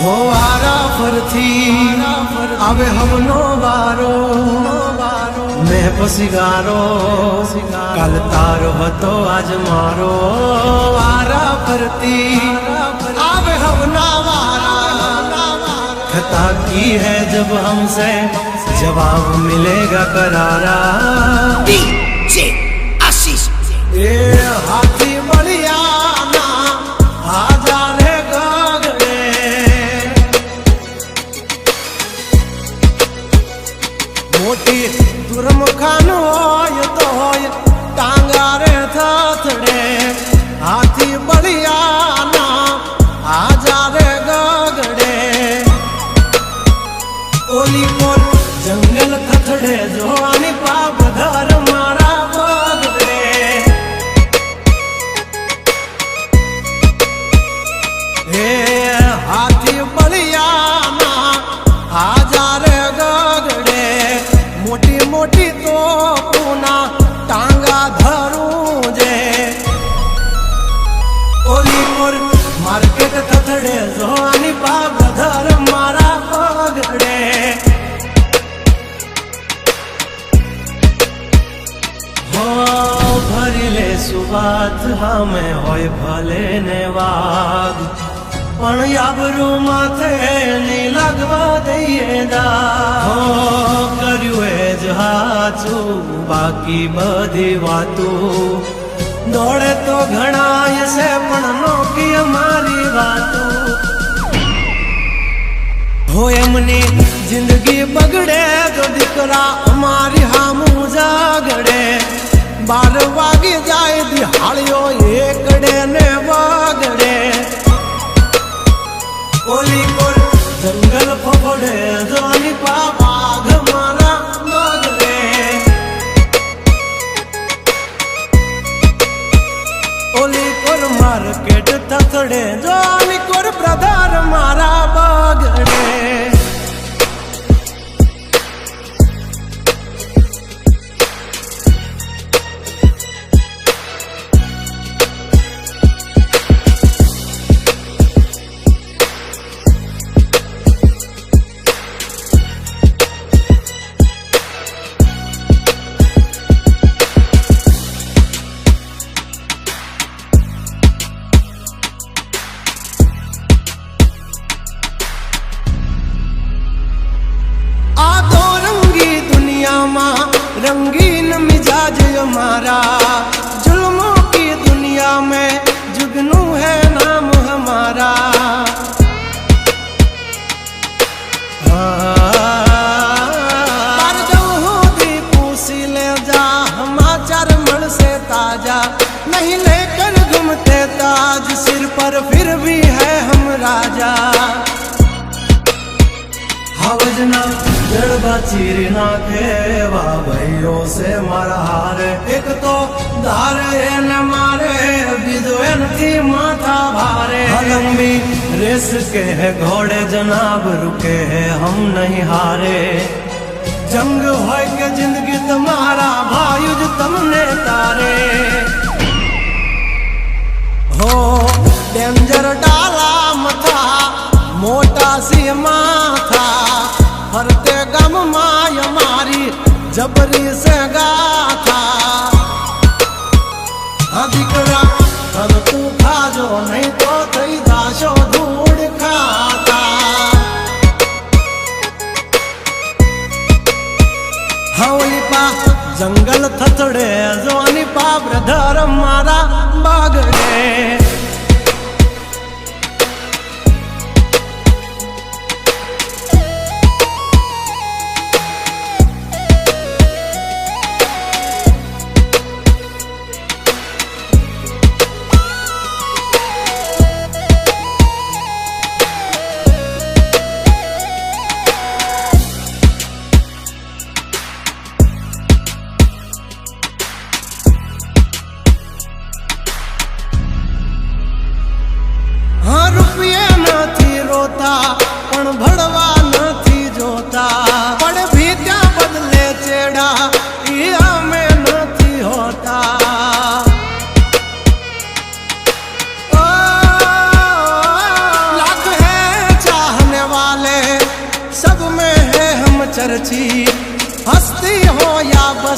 हो आरा फरथी आवे हमनो वारो मैं पसिगारो कल तारो हतो आज मारो आरा फरती आवे हमना वारा खता की है जब हमसे जवाब मिलेगा करारा DJ आशीष ए हाथी बढ़िया ना आजा रे गगड़े मोटी दुर्मुखान होय तो होय टांगा रे थथड़े हाथी बढ़िया ना आजा रे गगड़े ओली कोल जंगल थथड़े जोवानी पाप घर मारा हाथी बढ़िया ना आजा रे गगड़े मोटी मोटी तो पूना टांगा धरू जे ओली मोर मार्केट थथड़े जोनी बाप धर मारा पगड़े हो भरिले सुबात हमें होय भले ने वाग पण याबरू माथे नहीं लगवा दईए दा हो कर्यु ज हाचू बाकी बधी वातू दौड़े तो घणाय से पण नोकी हमारी वातू हो एमनी जिंदगी बगड़े तो दिकरा हमारी हामू जागड़े 12 वागे जाए दिहाड़ियो एकड़े ने वागड़े ओली कोल जंगल फफड़े जोनी बाघ मारा मगरे ओली कोल मार्केट थथड़े जोनी कोल ब्रदर मारा बगड़े रंगीन मिजाज हमारा जुल्मों की दुनिया में जुगनू है नाम हमारा पूसी ले जा हमाचार मन से ताजा नहीं लेकर घूमते ताज सिर पर फिर भी है हम राजा हवजना जड़बा चीर ना खेवा भाइयों से मारा हारे एक तो धारे न मारे विदोन थी माथा भारे लंबी रेस के है घोड़े जनाब रुके हैं हम नहीं हारे जंग हो के जिंदगी तुम्हारा भायुज तुमने तारे हो डेंजर डाला मथा मोटा सी माथा फरते गम माय मारी जबरी से गाथा अधिकरा तब तू खा जो नहीं तो थई दाशो धूड़ खाता हवली पा जंगल थथड़े जोनी पा ब्रदर मारा बागड़े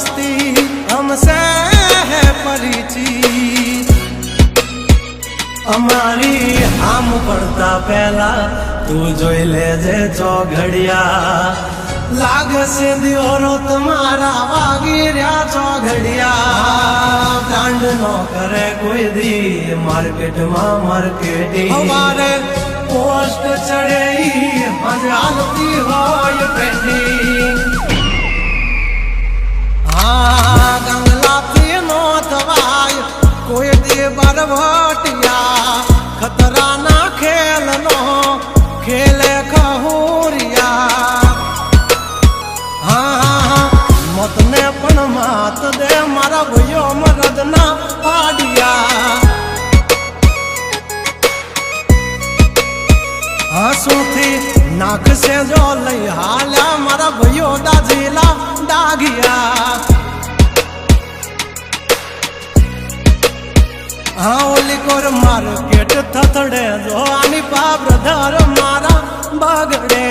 मस्ती हमसे है परिचित। અમારી આમ પડતા પહેલા તું જોઈ લેજે ચોઘડિયા, લાગશે દિયોરો તમારા વાગી રહ્યા ચોઘડિયા। કાંડ નો કરે કોઈ દી માર્કેટમાં માર્કેટિંગ, અમારે પોસ્ટ ચડે મજા હાલતી હોય ટ્રેન્ડિંગ। હા ગંગલાથી નો થવાય કોઈ દી બરવટિયા, खतरा ना खेल नो खेले खहुरिया। हाँ मत ने पण मात दे मारा भैयो मरद ना पाडिया। हंसू थी नाक से जो लई हाल्या मारा भैयो दाजीला दागिया। हाँ ओली कोर मार्केट थथड़े जो आनी पाब्रधर मारा बगड़े।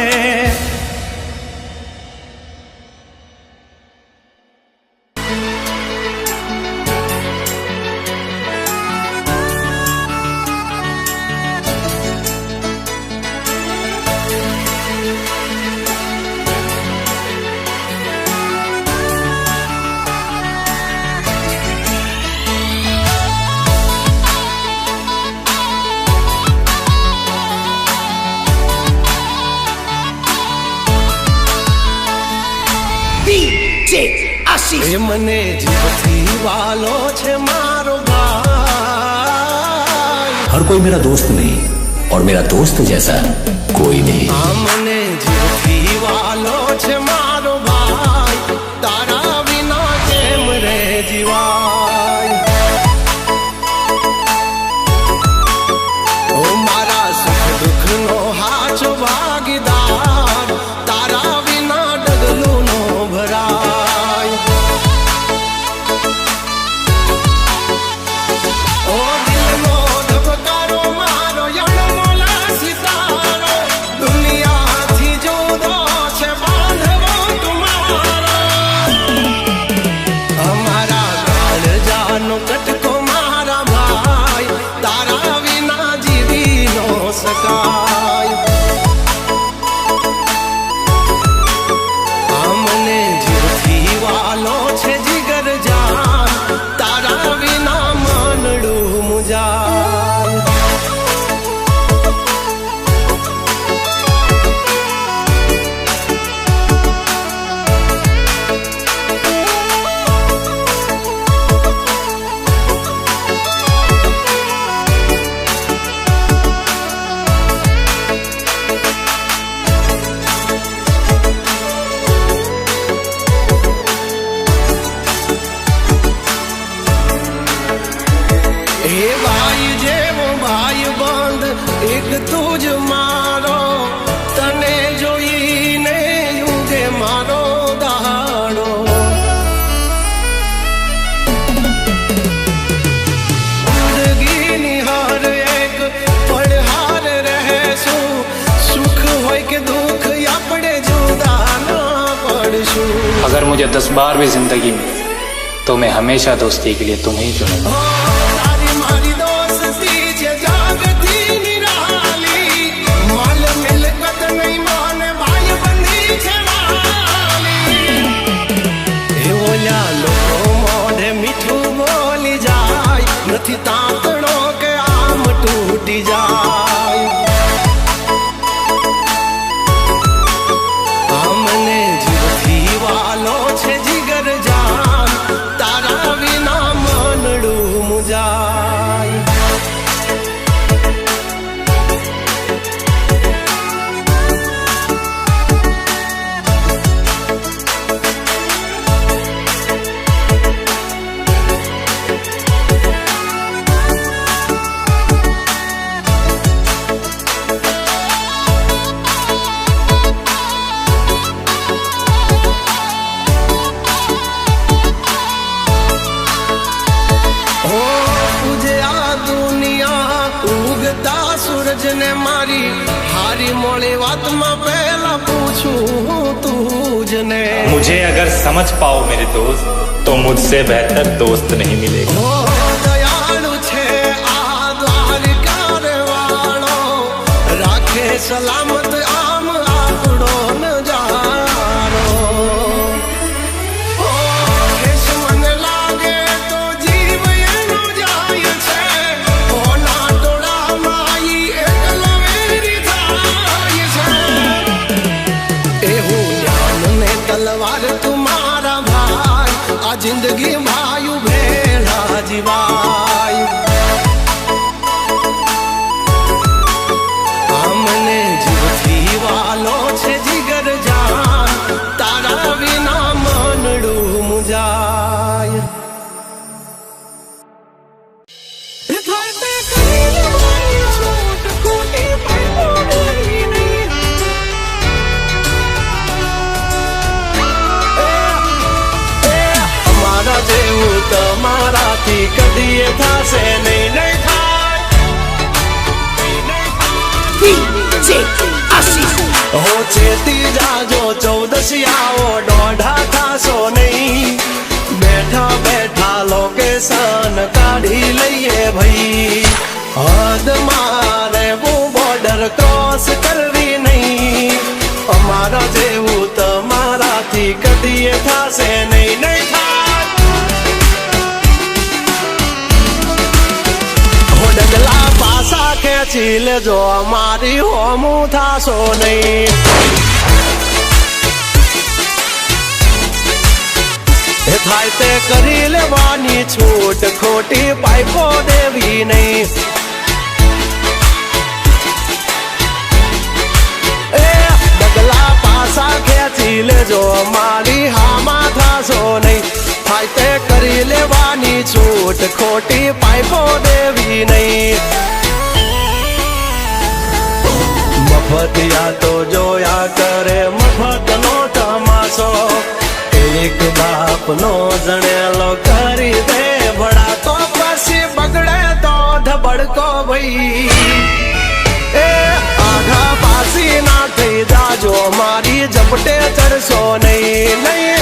DJ आशीष। ए मने जीवथी वालो छे मारो भाई, हर कोई मेरा दोस्त नहीं और मेरा दोस्त जैसा कोई नहीं। आ मने जीवथी वालो छे मारो भाई, तारा बिना केम रे जीवाय। ओ मारा सुख दुख नो हाचो भागीदार, तारा बिना डगलू नो भराय। ओ दिल नो धबकारो मारो यणमोला सितारो, दुनिया थी जुदो छे बांधवो तुम्हारो। हमारा काल जानो कटको मारा भाई, तारा बिना जीवी नो सकाय। हमने जीवथी वालो छे जिगर जान, तारा बिना मानड़ू मुजान। ए भाई जेवो भाई बंद एक तुझ मारो, तने जोईने युगे मारो दाड़ो। जिंदगी निहार एक पड़हार रहेशु, सुख होय के दुख अपने जुदा ना पड़शु। अगर मुझे 10 बार भी जिंदगी में तो मैं हमेशा दोस्ती के लिए तुम्हें ही चुनूंगा। तारी मारी दोस्ती छे जागती निराली, माल मिलकत नहीं माने भाई बंधी छे वाली। ए ओला लोको मोढे मीठू बोली जाय, नथी तातणो के आम टूटी जाय। हमने जीवथी वालो छे जिगर जान, तारा बिना मानड़ू मुजाय। सूरज ने मारी મારી મોડી વાતમાં પહેલા પૂછું તું જ ને मुझे अगर समझ पाओ मेरे दोस्त तो मुझसे बेहतर दोस्त नहीं मिलेगा ઓ દયાળુ છે આ દ્વારકા વાળો રાખે સલામત આમ આપણો નજારો ઓ કેશ મને લાગે તો જીવ એનો જાય છે કોના ટોળામાં ઈ એકલો વેરી થાય છે એવું જ્ઞાન ને તલવાર તુમારા ભાઈ આ જિંદગી ભાઈ ભેળા જીવાય આમને જીવથી વાલો છે જીગર જાન તારા વિના મનડું મુજાય અમારા જેવું તમારાથી કદી થશે નહીં નહીં DJ Ashish. હો ચેતી જાજો ચૌદસિયાઓ દોઢા થાશો નહીં બેઠા બેઠા લોકેશન કાઢી લઈએ ભાઈ હદ મારે બોર્ડર ક્રોસ કરવી નહીં અમારા જેવું તમારાથી કદી થશે નહીં નહીં ડગલા પાસા ખેંચી લેજો અમારી હોમું થાશો નહીં એ થાય તે કરી લેવાની છૂટ ખોટી પાઇપો દેવી નહીં એ ડગલા પાસા ખેંચી લેજો અમારી હામાં થાશો નહીં થાય તે કરી લેવાની છૂટ ખોટી પાઇપો દેવી નહીં મફતિયા તો જોયા કરે મફત નો તમાશો એક બાપ નો જણેલો કરી દે ભડા તો પછી બગડે તો ધબડકો ભાઈ એ આઘા પાસી ના થઈ જાજો મારી ઝપટે ચડશો નહીં નહીં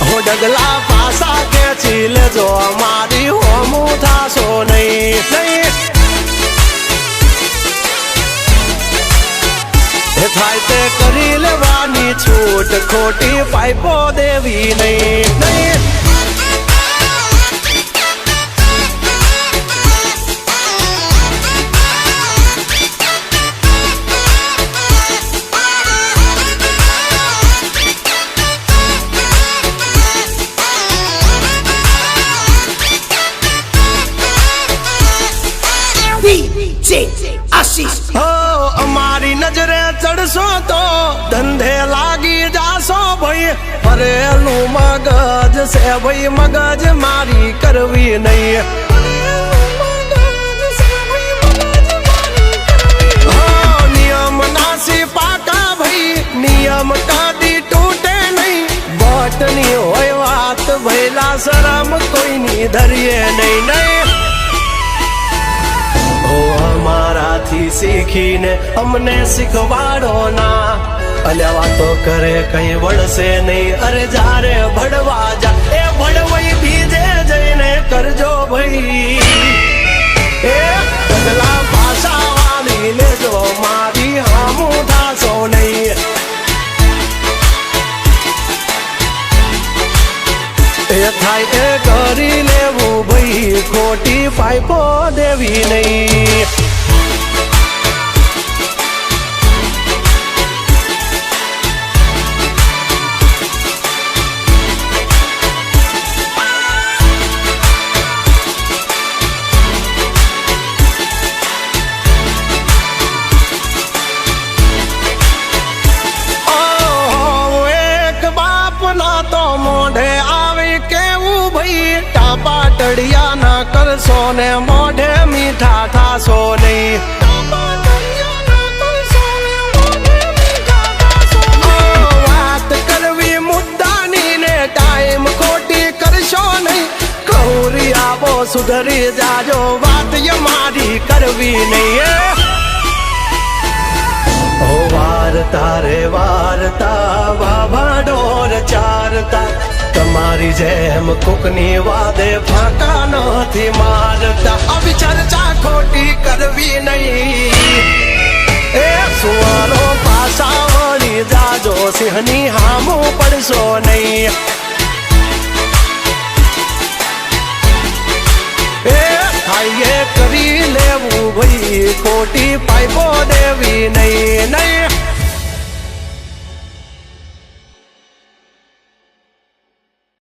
હો ડગલા પાસા ખેંચી લેજો અમારી હોમું થાશો નહીં નહીં એ થાય તે કરી લેવાની છૂટ ખોટી પાઇપો દેવી નહીં નહીં DJ Ashish. હો અમારી નજરે ચડશો તો ધંધે લાગી જાશો ભાઈ ફરેલું મગજ છે ભાઈ મગજ મારી કરવી નહીં હો નિયમ નાસી પાકા ભાઈ નિયમ કદી તૂટે નહીં બટની હોય વાત ભૈલા શરમ કોઈની ધરીએ નહીં નહીં અમારાથી શીખીને અમને શીખવાડો ના અલ્યા વાતો કરે કઈ વળશે નહીં અરે જારે ભડવા જા એ ભડવઈ બીજે જઈને કરજો ભાઈ એ પગલા પાછા વાળી લેજો મારી હામું થાશો નહીં એ થાય એ કરી લેવું ભાઈ ખોટી પાઇપો દેવી નહીં પાટડિયા ના કરશો ને મોઢે મીઠા થાશો નહીં વાત કરવી મુદ્દાની ને ટાઈમ ખોટી કરશો નહીં કૌરી આવો સુધરી જાજો વાત મારી કરવી નહીં ઓ વારતા રે વારતા વાવા ડોર ચારતા તમારી જેમ કોકની વાદે ફાંકા નથી મારતા આવી ચર્ચા ખોટી કરવી નહીં એ સુવારો પાછા વળી જાજો સિંહની હામું પડશો નહીં એ થાઈએ કરી લેવું ભાઈ ખોટી પાઇપો દેવી નહીં નહીં